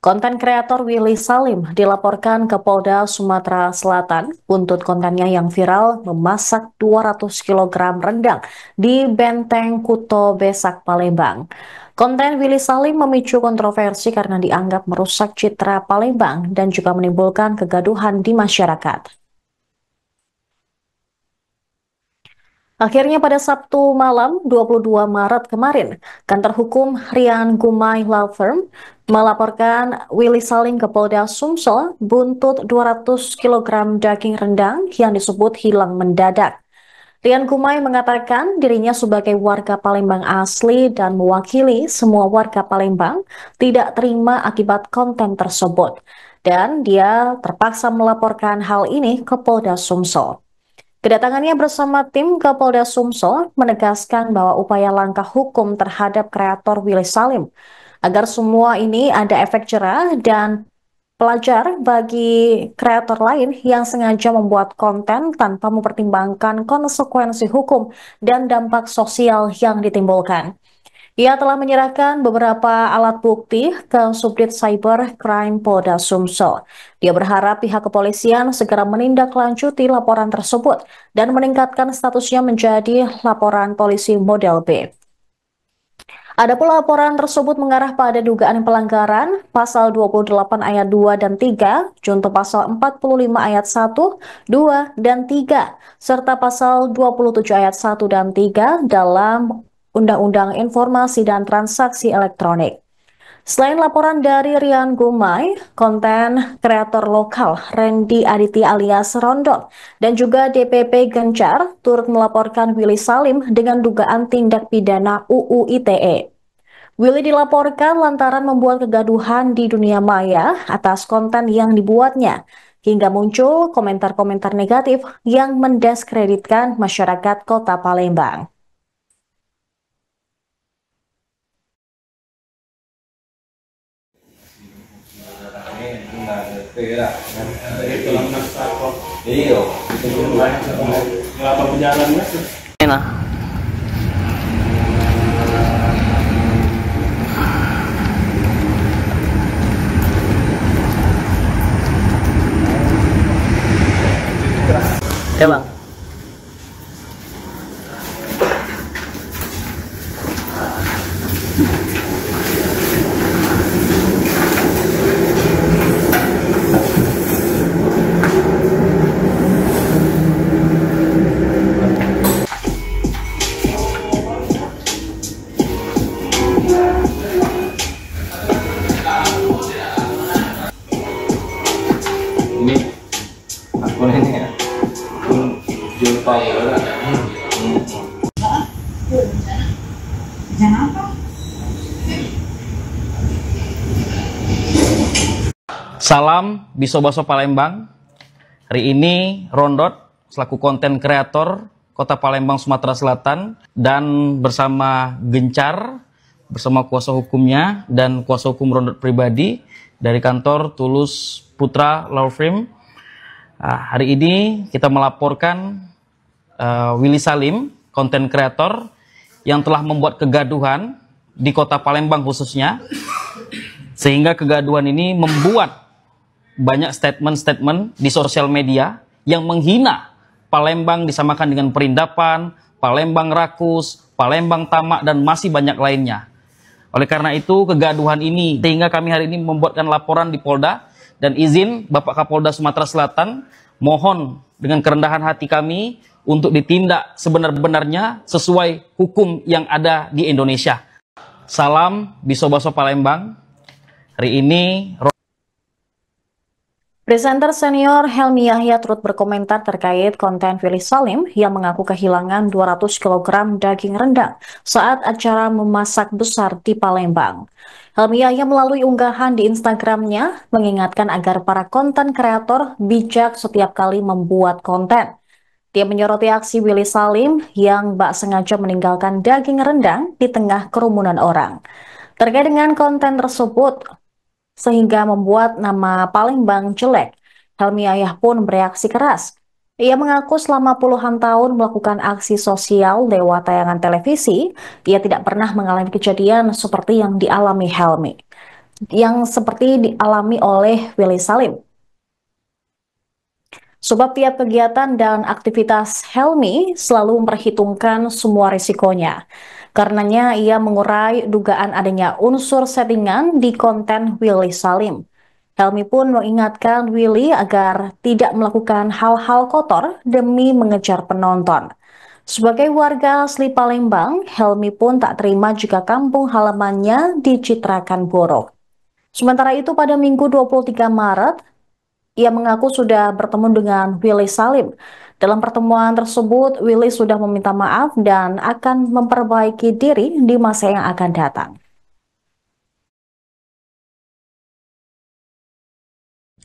Konten kreator Willy Salim dilaporkan ke Polda Sumatera Selatan buntut kontennya yang viral memasak 200 kg rendang di Benteng Kuto Besak, Palembang. Konten Willy Salim memicu kontroversi karena dianggap merusak citra Palembang dan juga menimbulkan kegaduhan di masyarakat. Akhirnya pada Sabtu malam 22 Maret kemarin, kantor hukum Rian Gumai Law Firm melaporkan Willy Salim ke Polda Sumsel buntut 200 kg daging rendang yang disebut hilang mendadak. Rian Gumai mengatakan dirinya sebagai warga Palembang asli dan mewakili semua warga Palembang tidak terima akibat konten tersebut. Dan dia terpaksa melaporkan hal ini ke Polda Sumsel. Kedatangannya bersama tim ke Polda Sumsel menegaskan bahwa upaya langkah hukum terhadap kreator Willy Salim agar semua ini ada efek jerah dan pelajar bagi kreator lain yang sengaja membuat konten tanpa mempertimbangkan konsekuensi hukum dan dampak sosial yang ditimbulkan. Ia telah menyerahkan beberapa alat bukti ke Subdit Cyber Crime Polda Sumsel. Dia berharap pihak kepolisian segera menindaklanjuti laporan tersebut dan meningkatkan statusnya menjadi laporan polisi model B. Adapun laporan tersebut mengarah pada dugaan pelanggaran pasal 28 ayat 2 dan 3, junto pasal 45 ayat 1, 2, dan 3, serta pasal 27 ayat 1 dan 3 dalam Undang-Undang Informasi dan Transaksi Elektronik. Selain laporan dari Rian Gumai, konten kreator lokal Randy Aditya alias Rondot dan juga DPP Gencar turut melaporkan Willy Salim dengan dugaan tindak pidana UU ITE. Willy dilaporkan lantaran membuat kegaduhan di dunia maya atas konten yang dibuatnya, hingga muncul komentar-komentar negatif yang mendiskreditkan masyarakat Kota Palembang. Iya, itu dulu. Kenapa berjalannya? Enak. Ya bang. Ini akun ini ya, akun Julpa ya. Salam Biso-Baso Palembang. Hari ini Rondot selaku konten kreator Kota Palembang, Sumatera Selatan, dan bersama Gencar, bersama kuasa hukumnya dan kuasa hukum Rondot pribadi dari kantor Tulus Putra Law Firm. Hari ini kita melaporkan Willy Salim, konten kreator yang telah membuat kegaduhan di Kota Palembang khususnya, sehingga kegaduhan ini membuat banyak statement-statement di sosial media yang menghina Palembang, disamakan dengan perindapan, Palembang rakus, Palembang tamak, dan masih banyak lainnya. Oleh karena itu, kegaduhan ini sehingga kami hari ini membuatkan laporan di Polda, dan izin Bapak Kapolda Sumatera Selatan, mohon dengan kerendahan hati kami untuk ditindak sebenar-benarnya sesuai hukum yang ada di Indonesia. Salam Biso-Baso Palembang. Hari ini Presenter senior Helmi Yahya turut berkomentar terkait konten Willy Salim yang mengaku kehilangan 200 kg daging rendang saat acara memasak besar di Palembang. Helmi Yahya melalui unggahan di Instagramnya mengingatkan agar para konten kreator bijak setiap kali membuat konten. Dia menyoroti aksi Willy Salim yang bak sengaja meninggalkan daging rendang di tengah kerumunan orang. Terkait dengan konten tersebut, sehingga membuat nama Palembang jelek, Helmi Yahya pun bereaksi keras. Ia mengaku selama puluhan tahun melakukan aksi sosial lewat tayangan televisi, ia tidak pernah mengalami kejadian seperti yang dialami Helmi. yang seperti dialami oleh Willy Salim. Sebab tiap kegiatan dan aktivitas Helmi selalu memperhitungkan semua risikonya. Karenanya ia mengurai dugaan adanya unsur settingan di konten Willy Salim. Helmi pun mengingatkan Willy agar tidak melakukan hal-hal kotor demi mengejar penonton. Sebagai warga asli Palembang, Helmi pun tak terima jika kampung halamannya dicitrakan buruk. Sementara itu pada Minggu 23 Maret, ia mengaku sudah bertemu dengan Willy Salim. Dalam pertemuan tersebut, Willy sudah meminta maaf dan akan memperbaiki diri di masa yang akan datang.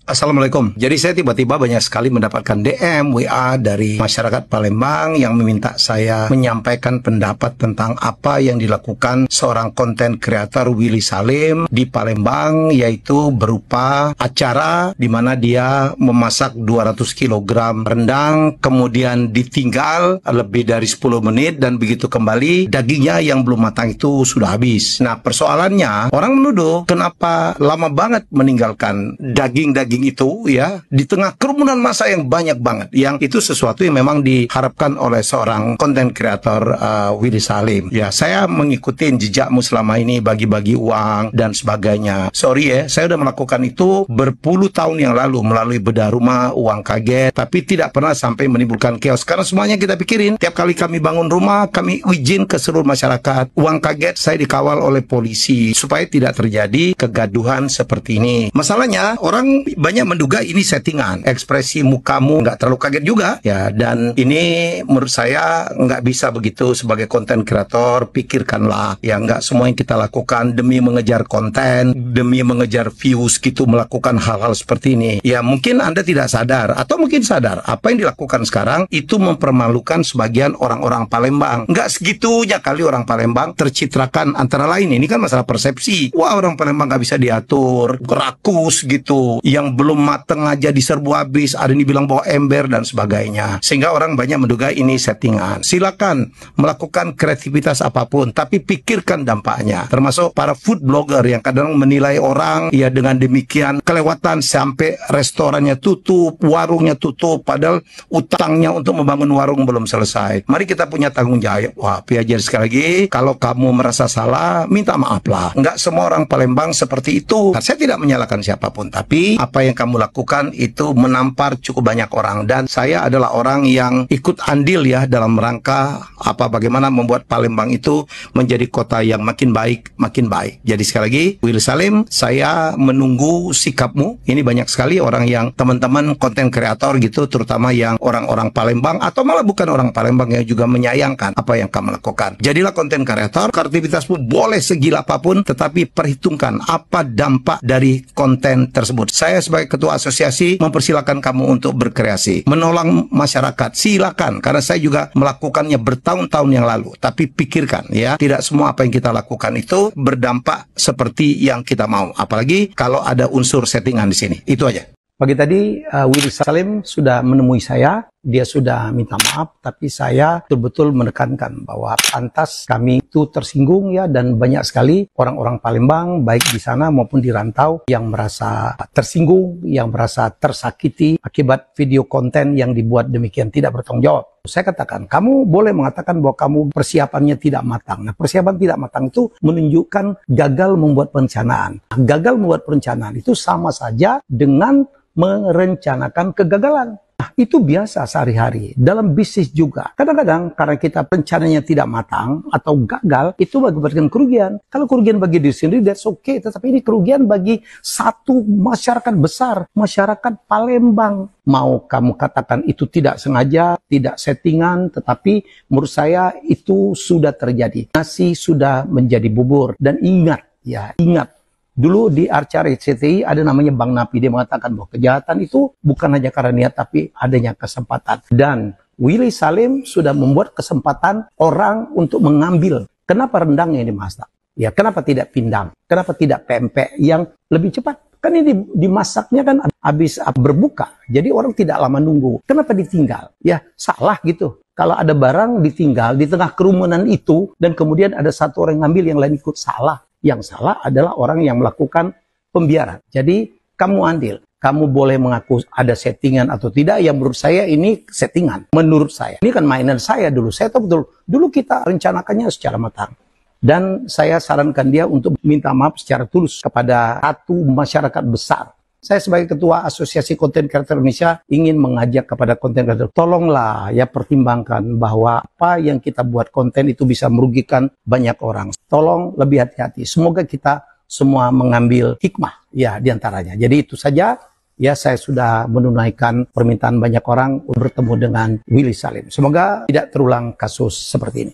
Assalamualaikum. Jadi saya tiba-tiba banyak sekali mendapatkan DM, WA dari masyarakat Palembang yang meminta saya menyampaikan pendapat tentang apa yang dilakukan seorang konten kreator Willy Salim di Palembang, yaitu berupa acara di mana dia memasak 200 kg rendang, kemudian ditinggal lebih dari 10 menit dan begitu kembali dagingnya yang belum matang itu sudah habis. Nah, persoalannya orang menuduh kenapa lama banget meninggalkan daging-daging itu ya di tengah kerumunan massa yang banyak banget, yang itu sesuatu yang memang diharapkan oleh seorang konten kreator Willy Salim. Ya, saya mengikuti jejakmu selama ini, bagi-bagi uang dan sebagainya. Sorry ya, saya udah melakukan itu berpuluh tahun yang lalu melalui bedah rumah, uang kaget, tapi tidak pernah sampai menimbulkan chaos karena semuanya kita pikirin. Tiap kali kami bangun rumah, kami izin ke seluruh masyarakat. Uang kaget saya dikawal oleh polisi supaya tidak terjadi kegaduhan seperti ini. Masalahnya orang banyak menduga ini settingan, ekspresi mukamu nggak terlalu kaget juga ya, dan ini menurut saya nggak bisa begitu. Sebagai konten kreator, pikirkanlah ya, nggak semua yang kita lakukan demi mengejar konten, demi mengejar views gitu, melakukan hal-hal seperti ini. Ya mungkin Anda tidak sadar, atau mungkin sadar apa yang dilakukan sekarang itu mempermalukan sebagian orang-orang Palembang. Nggak segitunya kali orang Palembang tercitrakan, antara lain ini kan masalah persepsi. Wah, orang Palembang nggak bisa diatur, rakus gitu, yang belum mateng aja diserbu habis, ada yang dibilang bawa ember dan sebagainya, sehingga orang banyak menduga ini settingan. Silakan melakukan kreativitas apapun, tapi pikirkan dampaknya. Termasuk para food blogger yang kadang menilai orang ya dengan demikian kelewatan sampai restorannya tutup, warungnya tutup, padahal utangnya untuk membangun warung belum selesai. Mari kita punya tanggung jawab. Wah, Piajar, sekali lagi, kalau kamu merasa salah, minta maaf lah. Nggak semua orang Palembang seperti itu. Nah, saya tidak menyalahkan siapapun, tapi apa yang kamu lakukan itu menampar cukup banyak orang, dan saya adalah orang yang ikut andil ya dalam rangka bagaimana membuat Palembang itu menjadi kota yang makin baik, makin baik. Jadi sekali lagi, Willy Salim, saya menunggu sikapmu. Ini banyak sekali orang yang teman-teman konten kreator gitu, terutama yang orang-orang Palembang atau malah bukan orang Palembang yang juga menyayangkan apa yang kamu lakukan. Jadilah konten kreator, kreativitasmu boleh segila apapun, tetapi perhitungkan apa dampak dari konten tersebut. Saya sebagai ketua asosiasi mempersilahkan kamu untuk berkreasi, menolong masyarakat, silakan, karena saya juga melakukannya bertahun-tahun yang lalu. Tapi pikirkan ya, tidak semua apa yang kita lakukan itu berdampak seperti yang kita mau, apalagi kalau ada unsur settingan di sini. Itu aja. Pagi tadi Willy Salim sudah menemui saya, dia sudah minta maaf, tapi saya betul-betul menekankan bahwa pantas kami itu tersinggung ya, dan banyak sekali orang-orang Palembang baik di sana maupun di rantau yang merasa tersinggung, yang merasa tersakiti akibat video konten yang dibuat demikian tidak bertanggung jawab. Saya katakan, kamu boleh mengatakan bahwa kamu persiapannya tidak matang. Nah, persiapan tidak matang itu menunjukkan gagal membuat perencanaan. Gagal membuat perencanaan itu sama saja dengan merencanakan kegagalan. Nah, itu biasa sehari-hari. Dalam bisnis juga. Kadang-kadang karena kita rencananya tidak matang atau gagal, itu mengakibatkan kerugian. Kalau kerugian bagi diri sendiri, that's okay. Tetapi ini kerugian bagi satu masyarakat besar. Masyarakat Palembang. Mau kamu katakan itu tidak sengaja, tidak settingan, tetapi menurut saya itu sudah terjadi. Nasi sudah menjadi bubur. Dan ingat, ya ingat. Dulu di acara RCTI ada namanya Bang Napi, dia mengatakan bahwa kejahatan itu bukan hanya karena niat, tapi adanya kesempatan. Dan Willy Salim sudah membuat kesempatan orang untuk mengambil. Kenapa rendang yang dimasak? Ya, kenapa tidak pindang? Kenapa tidak pempek yang lebih cepat? Kan ini dimasaknya kan habis berbuka. Jadi orang tidak lama nunggu. Kenapa ditinggal? Ya, salah gitu. Kalau ada barang ditinggal di tengah kerumunan itu, dan kemudian ada satu orang yang ngambil, yang lain ikut, salah. Yang salah adalah orang yang melakukan pembiaran. Jadi kamu andil. Kamu boleh mengaku ada settingan atau tidak, yang menurut saya ini settingan. Menurut saya. Ini kan mainan saya dulu. Saya tahu betul. Dulu kita rencanakannya secara matang. Dan saya sarankan dia untuk minta maaf secara tulus kepada satu masyarakat besar. Saya sebagai Ketua Asosiasi Konten Kreator Indonesia ingin mengajak kepada konten kreator. Tolonglah ya pertimbangkan bahwa apa yang kita buat konten itu bisa merugikan banyak orang. Tolong lebih hati-hati. Semoga kita semua mengambil hikmah ya diantaranya. Jadi itu saja ya, saya sudah menunaikan permintaan banyak orang bertemu dengan Willy Salim. Semoga tidak terulang kasus seperti ini.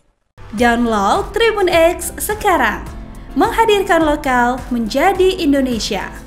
Download Tribun X sekarang, menghadirkan lokal menjadi Indonesia.